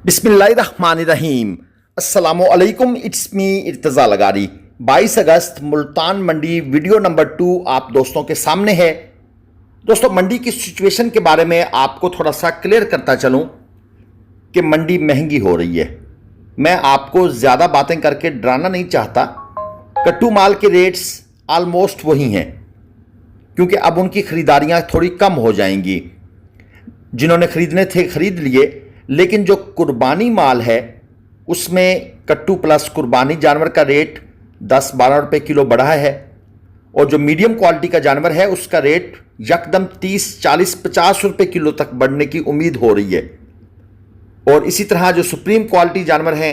बिस्मिल्लाहिर्रहमानिर्रहीम। अस्सलामुअलैकुम, it's me Irtaza Lagari. 22 अगस्त मुल्तान मंडी वीडियो नंबर 2 आप दोस्तों के सामने है। दोस्तों, मंडी की सिचुएशन के बारे में आपको थोड़ा सा क्लियर करता चलूं कि मंडी महंगी हो रही है। मैं आपको ज़्यादा बातें करके डराना नहीं चाहता। कट्टू माल के रेट्स आलमोस्ट वही हैं, क्योंकि अब उनकी ख़रीदारियाँ थोड़ी कम हो जाएंगी। जिन्होंने ख़रीदने थे ख़रीद लिए, लेकिन जो कुर्बानी माल है उसमें कट्टू प्लस कुर्बानी जानवर का रेट 10-12 रुपये किलो बढ़ा है, और जो मीडियम क्वालिटी का जानवर है उसका रेट यकदम 30-40-50 रुपये किलो तक बढ़ने की उम्मीद हो रही है। और इसी तरह जो सुप्रीम क्वालिटी जानवर हैं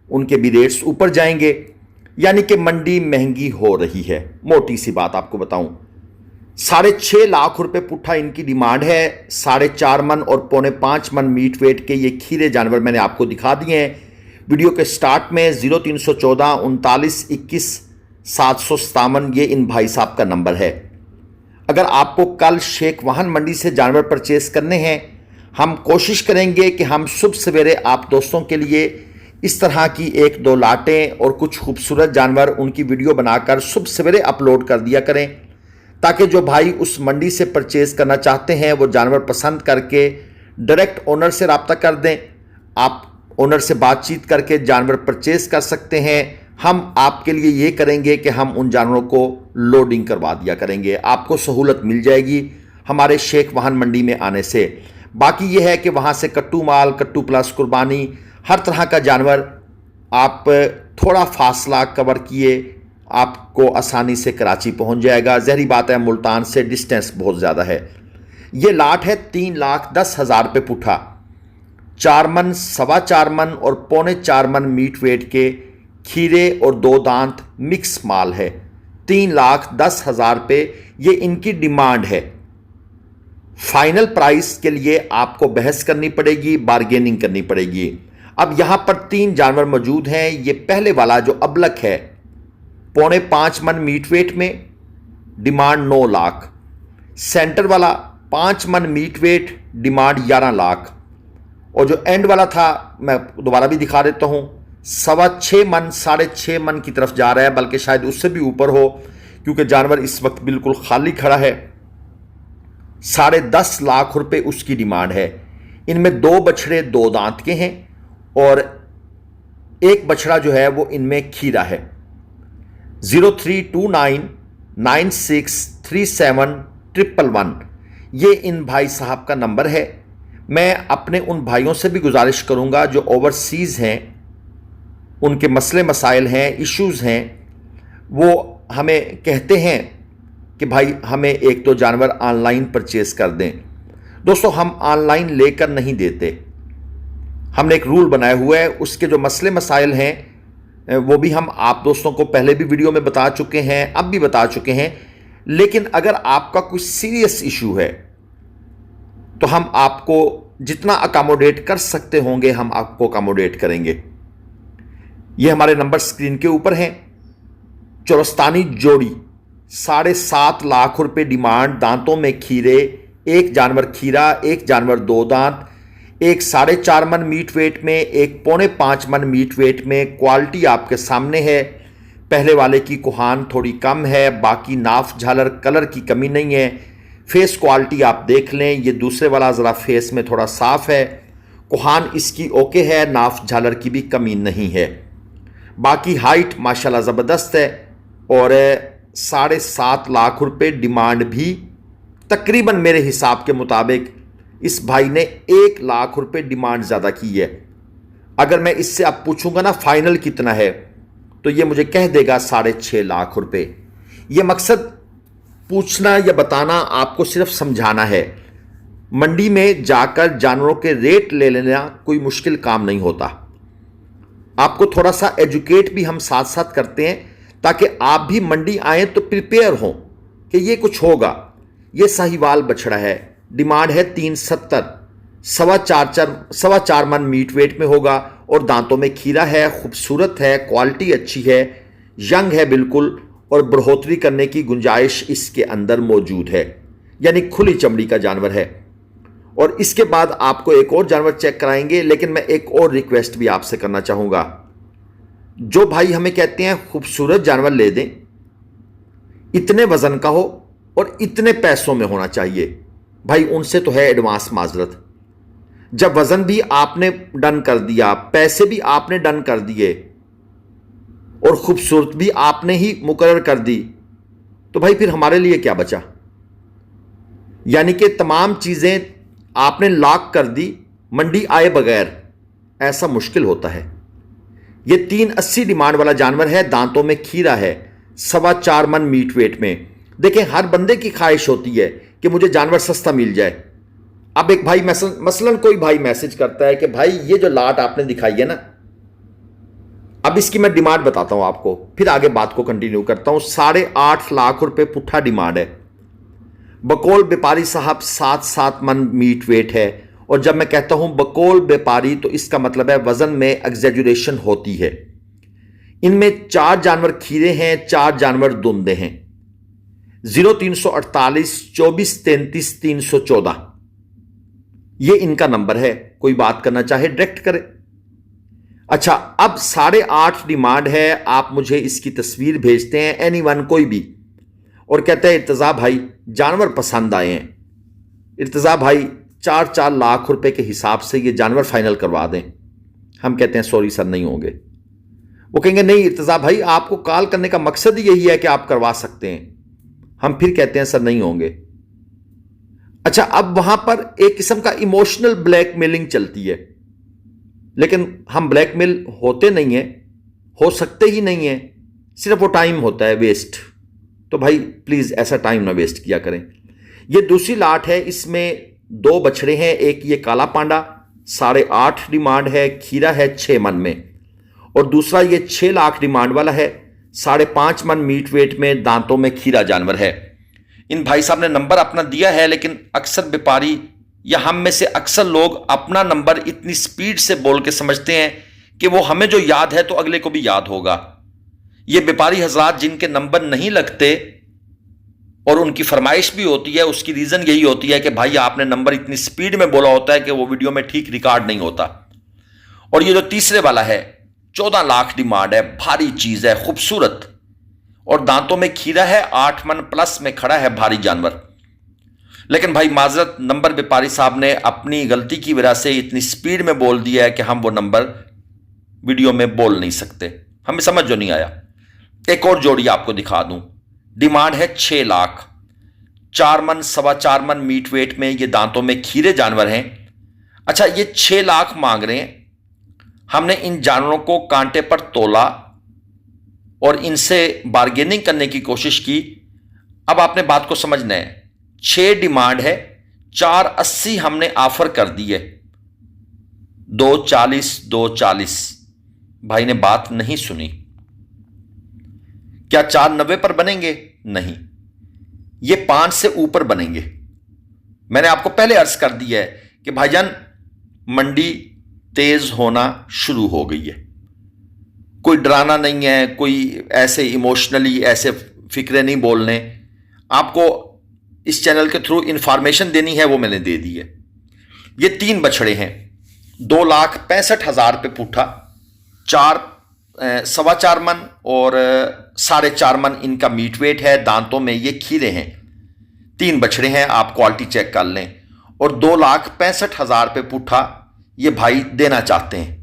उनके भी रेट्स ऊपर जाएंगे, यानी कि मंडी महंगी हो रही है। मोटी सी बात आपको बताऊं, 6.5 लाख रुपए पुट्ठा इनकी डिमांड है। 4.5 मन और 4.5 मन मीट वेट के ये खीरे जानवर मैंने आपको दिखा दिए हैं वीडियो के स्टार्ट में। 0314 39 21 757 ये इन भाई साहब का नंबर है। अगर आपको कल शेख वाहन मंडी से जानवर परचेस करने हैं, हम कोशिश करेंगे कि हम सुबह सवेरे आप दोस्तों के लिए इस तरह की 1-2 लाटें और कुछ खूबसूरत जानवर उनकी वीडियो बनाकर सुबह सवेरे अपलोड कर दिया करें, ताकि जो भाई उस मंडी से परचेज करना चाहते हैं वो जानवर पसंद करके डायरेक्ट ओनर से रब्ता कर दें। आप ओनर से बातचीत करके जानवर परचेज कर सकते हैं। हम आपके लिए ये करेंगे कि हम उन जानवरों को लोडिंग करवा दिया करेंगे। आपको सहूलत मिल जाएगी हमारे शेख वाहन मंडी में आने से। बाकी ये है कि वहाँ से कट्टू माल, कट्टू प्लस कुर्बानी, हर तरह का जानवर आप थोड़ा फासला कवर किए आपको आसानी से कराची पहुंच जाएगा। ज़हरी बात है, मुल्तान से डिस्टेंस बहुत ज़्यादा है। ये लाट है 3,10,000 रुपये पुट्ठा। 4 मन, 4.25 मन और 4.25 मन मीट वेट के खीरे और 2 दांत मिक्स माल है। 3,10,000 रुपये ये इनकी डिमांड है। फाइनल प्राइस के लिए आपको बहस करनी पड़ेगी, बार्गेनिंग करनी पड़ेगी। अब यहाँ पर 3 जानवर मौजूद हैं। ये पहले वाला जो अबलक है 4.5 मन मीट वेट में, डिमांड 9 लाख। सेंटर वाला 5 मन मीट वेट, डिमांड 11 लाख। और जो एंड वाला था, मैं दोबारा भी दिखा देता हूँ, 6.25 मन, 6.5 मन की तरफ जा रहा है, बल्कि शायद उससे भी ऊपर हो, क्योंकि जानवर इस वक्त बिल्कुल खाली खड़ा है। 10.5 लाख रुपए उसकी डिमांड है। इनमें 2 बछड़े 2 दांत के हैं और एक बछड़ा जो है वो इनमें खीरा है। 0329 9637 111 ये इन भाई साहब का नंबर है। मैं अपने उन भाइयों से भी गुजारिश करूंगा जो ओवरसीज़ हैं, उनके मसले मसाइल हैं, इश्यूज़ हैं, वो हमें कहते हैं कि भाई हमें 1-2 जानवर ऑनलाइन परचेस कर दें। दोस्तों, हम ऑनलाइन लेकर नहीं देते। हमने एक रूल बनाया हुआ है। उसके जो मसले मसाइल हैं वो भी हम आप दोस्तों को पहले भी वीडियो में बता चुके हैं, अब भी बता चुके हैं। लेकिन अगर आपका कुछ सीरियस इशू है तो हम आपको जितना अकोमोडेट कर सकते होंगे हम आपको अकोमोडेट करेंगे। ये हमारे नंबर स्क्रीन के ऊपर हैं। चोरस्तानी जोड़ी 7.5 लाख रुपए डिमांड, दांतों में खीरे, एक जानवर खीरा, एक जानवर 2 दांत, एक 4.5 मन मीट वेट में, एक 4.5 मन मीट वेट में। क्वालिटी आपके सामने है। पहले वाले की कुहान थोड़ी कम है, बाकी नाफ झालर कलर की कमी नहीं है। फेस क्वालिटी आप देख लें, ये दूसरे वाला ज़रा फेस में थोड़ा साफ है। कुहान इसकी ओके है, नाफ झालर की भी कमी नहीं है। बाकी हाइट माशाल्लाह ज़बरदस्त है। और 7.5 लाख रुपए डिमांड भी तकरीबन मेरे हिसाब के मुताबिक इस भाई ने 1 लाख रुपए डिमांड ज़्यादा की है। अगर मैं इससे अब पूछूंगा ना फाइनल कितना है, तो ये मुझे कह देगा 6.5 लाख रुपए। ये मकसद पूछना या बताना आपको सिर्फ समझाना है। मंडी में जाकर जानवरों के रेट ले लेना कोई मुश्किल काम नहीं होता। आपको थोड़ा सा एजुकेट भी हम साथ साथ करते हैं, ताकि आप भी मंडी आए तो प्रिपेयर हों कि ये कुछ होगा। ये साहिवाल बछड़ा है, डिमांड है 370, 4.25 मन मीट वेट में होगा और दांतों में खीरा है, खूबसूरत है, क्वालिटी अच्छी है, यंग है बिल्कुल, और बढ़ोतरी करने की गुंजाइश इसके अंदर मौजूद है, यानी खुली चमड़ी का जानवर है। और इसके बाद आपको एक और जानवर चेक कराएंगे। लेकिन मैं एक और रिक्वेस्ट भी आपसे करना चाहूंगा, जो भाई हमें कहते हैं खूबसूरत जानवर ले दें, इतने वजन का हो और इतने पैसों में होना चाहिए, भाई उनसे तो है एडवांस माजरत। जब वजन भी आपने डन कर दिया, पैसे भी आपने डन कर दिए और खूबसूरत भी आपने ही मुकर्रर कर दी, तो भाई फिर हमारे लिए क्या बचा? यानी कि तमाम चीजें आपने लॉक कर दी, मंडी आए बगैर, ऐसा मुश्किल होता है। यह 380 डिमांड वाला जानवर है, दांतों में खीरा है, 4.25 मन मीट वेट में। देखें, हर बंदे की ख्वाहिश होती है कि मुझे जानवर सस्ता मिल जाए। अब एक भाई मसलन कोई भाई मैसेज करता है कि भाई ये जो लाट आपने दिखाई है ना, अब इसकी मैं डिमांड बताता हूं आपको, फिर आगे बात को कंटिन्यू करता हूं। 8.5 लाख रुपए पुट्ठा डिमांड है। बकौल व्यापारी साहब 7 मन मीट वेट है। और जब मैं कहता हूं बकौल व्यापारी, तो इसका मतलब है वजन में एग्जैजुरेशन होती है। इनमें 4 जानवर खीरे हैं, 4 जानवर दुंदे हैं। 0348 24 33 314 ये इनका नंबर है। कोई बात करना चाहे डायरेक्ट करे। अच्छा, अब 8.5 डिमांड है, आप मुझे इसकी तस्वीर भेजते हैं, एनीवन कोई भी, और कहते हैं इर्तजा भाई जानवर पसंद आए हैं, इर्तजा भाई 4-4 लाख रुपए के हिसाब से ये जानवर फाइनल करवा दें। हम कहते हैं सॉरी सर, नहीं होंगे। वो कहेंगे नहीं इर्तजा भाई, आपको कॉल करने का मकसद ही यही है कि आप करवा सकते हैं। हम फिर कहते हैं सर नहीं होंगे। अच्छा, अब वहां पर एक किस्म का इमोशनल ब्लैकमेलिंग चलती है, लेकिन हम ब्लैकमेल होते नहीं हैं, हो सकते ही नहीं है, सिर्फ वो टाइम होता है वेस्ट। तो भाई प्लीज ऐसा टाइम ना वेस्ट किया करें। ये दूसरी लाट है, इसमें 2 बछड़े हैं, एक ये काला पांडा 8.5 डिमांड है, खीरा है 6 मन में, और दूसरा ये 6 लाख डिमांड वाला है, 5.5 मन मीट वेट में, दांतों में खीरा जानवर है। इन भाई साहब ने नंबर अपना दिया है, लेकिन अक्सर व्यापारी या हम में से अक्सर लोग अपना नंबर इतनी स्पीड से बोल के समझते हैं कि वो हमें जो याद है तो अगले को भी याद होगा। ये व्यापारी हजरात जिनके नंबर नहीं लगते और उनकी फरमाइश भी होती है, उसकी रीजन यही होती है कि भाई आपने नंबर इतनी स्पीड में बोला होता है कि वो वीडियो में ठीक रिकॉर्ड नहीं होता। और ये जो तीसरे वाला है 14 लाख डिमांड है, भारी चीज है, खूबसूरत, और दांतों में खीरा है, 8 मन प्लस में खड़ा है, भारी जानवर। लेकिन भाई माजरत, नंबर व्यापारी साहब ने अपनी गलती की वजह से इतनी स्पीड में बोल दिया है कि हम वो नंबर वीडियो में बोल नहीं सकते, हमें समझ जो नहीं आया। एक और जोड़ी आपको दिखा दूं, डिमांड है 6 लाख, 4 मन 4.25 मन मीट वेट में, ये दांतों में खीरे जानवर हैं। अच्छा, ये 6 लाख मांग रहे हैं। हमने इन जानवरों को कांटे पर तोला और इनसे बार्गेनिंग करने की कोशिश की। अब आपने बात को समझना है, 6 डिमांड है, 480 हमने ऑफर कर दी है, 240 भाई ने बात नहीं सुनी। क्या 490 पर बनेंगे? नहीं, ये 5 से ऊपर बनेंगे। मैंने आपको पहले अर्ज कर दिया है कि भाईजान मंडी तेज होना शुरू हो गई है। कोई डराना नहीं है, कोई ऐसे इमोशनली ऐसे फिक्रे नहीं बोलने। आपको इस चैनल के थ्रू इंफॉर्मेशन देनी है, वो मैंने दे दी है। ये 3 बछड़े हैं, 2,65,000 रुपये पुट्ठा, 4.25 मन और 4.5 मन इनका मीट वेट है, दांतों में ये खीरे हैं। 3 बछड़े हैं, आप क्वालिटी चेक कर लें। और 2,65,000 रुपये पुट्ठा ये भाई देना चाहते हैं।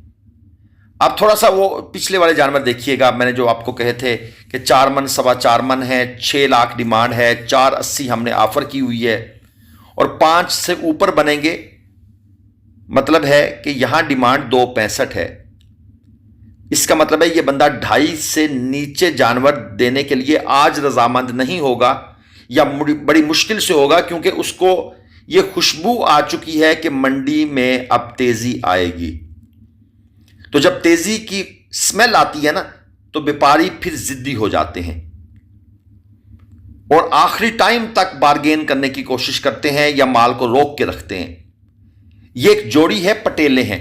अब थोड़ा सा वो पिछले वाले जानवर देखिएगा, मैंने जो आपको कहे थे कि 4 मन 4.25 मन है, 6 लाख डिमांड है, 480 हमने ऑफर की हुई है, और 5 से ऊपर बनेंगे। मतलब है कि यहां डिमांड 265 है। इसका मतलब है ये बंदा 2.5 से नीचे जानवर देने के लिए आज रजामंद नहीं होगा, या बड़ी मुश्किल से होगा, क्योंकि उसको ये खुशबू आ चुकी है कि मंडी में अब तेजी आएगी। तो जब तेजी की स्मेल आती है ना, तो व्यापारी फिर जिद्दी हो जाते हैं और आखिरी टाइम तक बार्गेन करने की कोशिश करते हैं या माल को रोक के रखते हैं। ये एक जोड़ी है, पटेले हैं,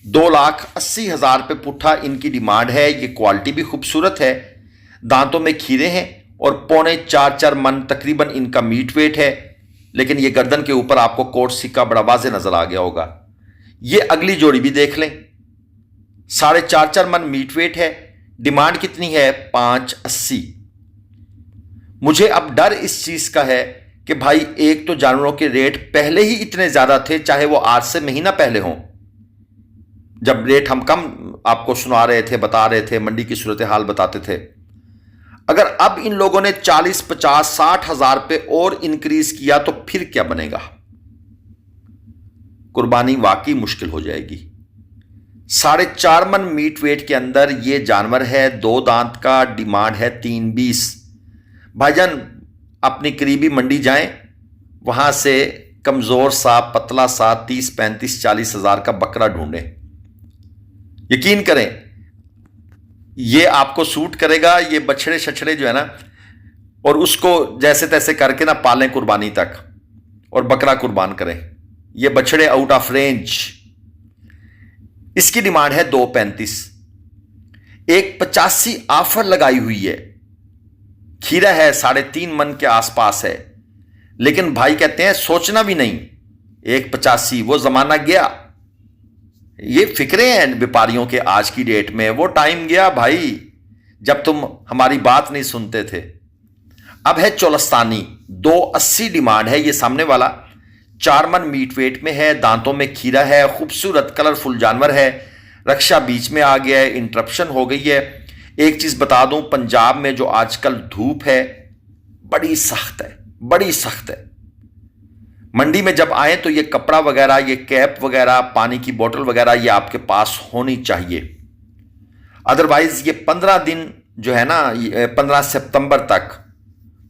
2,80,000 रुपये पुट्ठा इनकी डिमांड है। ये क्वालिटी भी खूबसूरत है, दांतों में खीरे हैं और 3.25 मन तकरीबन इनका मीट वेट है। लेकिन ये गर्दन के ऊपर आपको कोट सिक्का बड़ा वाज़े नजर आ गया होगा। ये अगली जोड़ी भी देख लें, 4.5 मन मीट वेट है, डिमांड कितनी है 580। मुझे अब डर इस चीज का है कि भाई एक तो जानवरों के रेट पहले ही इतने ज्यादा थे, चाहे वो आज से महीना पहले हों, जब रेट हम कम आपको सुना रहे थे, बता रहे थे, मंडी की सूरत हाल बताते थे। अगर अब इन लोगों ने 40, 50, 60 हजार पे और इंक्रीज किया तो फिर क्या बनेगा? कुर्बानी वाकई मुश्किल हो जाएगी। 4.5 मन मीट वेट के अंदर ये जानवर है, 2 दांत का, डिमांड है 320। भाईजान अपनी करीबी मंडी जाएं, वहां से कमजोर सा पतला सा 30, 35, 40 हजार का बकरा ढूंढें। यकीन करें ये आपको सूट करेगा। ये बछड़े छछड़े जो है ना, और उसको जैसे तैसे करके ना पालें कुर्बानी तक और बकरा कुर्बान करें। ये बछड़े आउट ऑफ रेंज। इसकी डिमांड है 235। एक 85 ऑफर लगाई हुई है। खीरा है 3.5 मन के आसपास है, लेकिन भाई कहते हैं सोचना भी नहीं, 185 वो जमाना गया। ये फिक्रें हैं व्यापारियों के आज की डेट में, वो टाइम गया भाई जब तुम हमारी बात नहीं सुनते थे। अब है चोलस्तानी, 280 डिमांड है। ये सामने वाला 4 मन मीट वेट में है, दांतों में खीरा है, खूबसूरत कलरफुल जानवर है। रक्षा बीच में आ गया है, इंटरप्शन हो गई है। एक चीज बता दूं, पंजाब में जो आजकल धूप है बड़ी सख्त है, बड़ी सख्त है। मंडी में जब आए तो ये कपड़ा वगैरह, ये कैप वगैरह, पानी की बोतल वगैरह ये आपके पास होनी चाहिए। अदरवाइज ये 15 दिन जो है ना, 15 सितंबर तक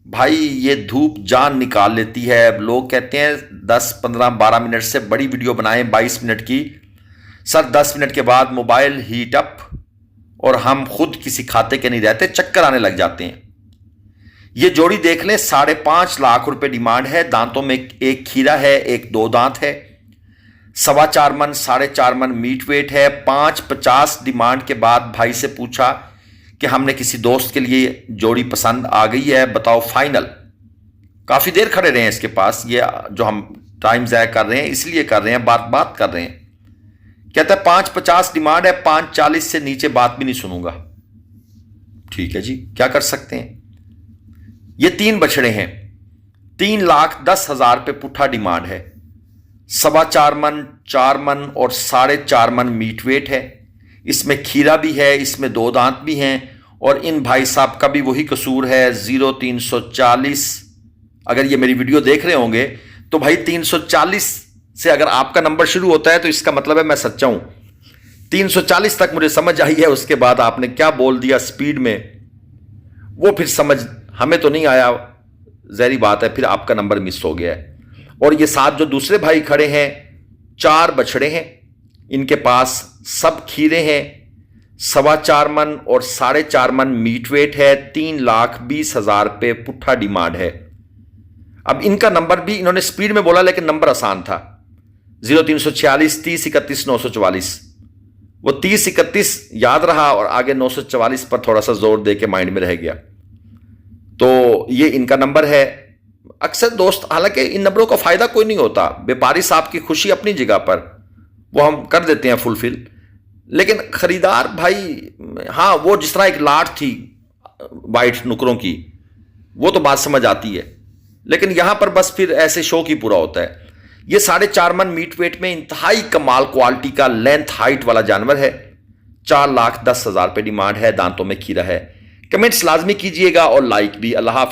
भाई ये धूप जान निकाल लेती है। लोग कहते हैं 10, 15, 12 मिनट से बड़ी वीडियो बनाएं 22 मिनट की। सर 10 मिनट के बाद मोबाइल हीट अप और हम खुद किसी खाते के नहीं रहते, चक्कर आने लग जाते हैं। ये जोड़ी देख लें, 5.5 लाख रुपए डिमांड है। दांतों में एक खीरा है, एक 2 दांत है। 4.25 मन, 4.5 मन मीट वेट है। 550 डिमांड के बाद भाई से पूछा कि हमने किसी दोस्त के लिए जोड़ी पसंद आ गई है, बताओ फाइनल। काफी देर खड़े रहे हैं इसके पास। ये जो हम टाइम ज़ाया कर रहे हैं इसलिए कर रहे हैं, बात कर रहे हैं। कहता है 550 डिमांड है, 540 से नीचे बात भी नहीं सुनूंगा। ठीक है जी, क्या कर सकते हैं। ये 3 बछड़े हैं, 3,10,000 पे पुट्ठा डिमांड है। 4.25 मन, 4 मन और 4.5 मन मीट वेट है। इसमें खीरा भी है, इसमें 2 दांत भी हैं। और इन भाई साहब का भी वही कसूर है, 0340। अगर ये मेरी वीडियो देख रहे होंगे तो भाई 340 से अगर आपका नंबर शुरू होता है तो इसका मतलब है मैं सच्चा हूं। 340 तक मुझे समझ आई है, उसके बाद आपने क्या बोल दिया स्पीड में वो फिर समझ हमें तो नहीं आया, जहरी बात है, फिर आपका नंबर मिस हो गया है। और ये साथ जो दूसरे भाई खड़े हैं, 4 बछड़े हैं, इनके पास सब खीरे हैं। 4.25 मन और 4.5 मन मीट वेट है। 3,20,000 पे पुट्ठा डिमांड है। अब इनका नंबर भी इन्होंने स्पीड में बोला, लेकिन नंबर आसान था, 0346 30 31 944। वो 30 31 याद रहा और आगे 944 पर थोड़ा सा जोर दे के माइंड में रह गया। तो ये इनका नंबर है। अक्सर दोस्त, हालांकि इन नंबरों का फायदा कोई नहीं होता, व्यापारी साहब की खुशी अपनी जगह पर, वो हम कर देते हैं फुलफिल, लेकिन खरीदार भाई, हाँ वो जिस तरह एक लाट थी वाइट नुकरों की, वो तो बात समझ आती है, लेकिन यहां पर बस फिर ऐसे शौक ही पूरा होता है। ये 4.5 मन मीट वेट में इंतहाई कमाल क्वालिटी का लेंथ हाइट वाला जानवर है। 4,10,000 पे डिमांड है। दांतों में खीरा है। कमेंट्स लाजमी कीजिएगा और लाइक भी। अल्लाह हाफ़िज़।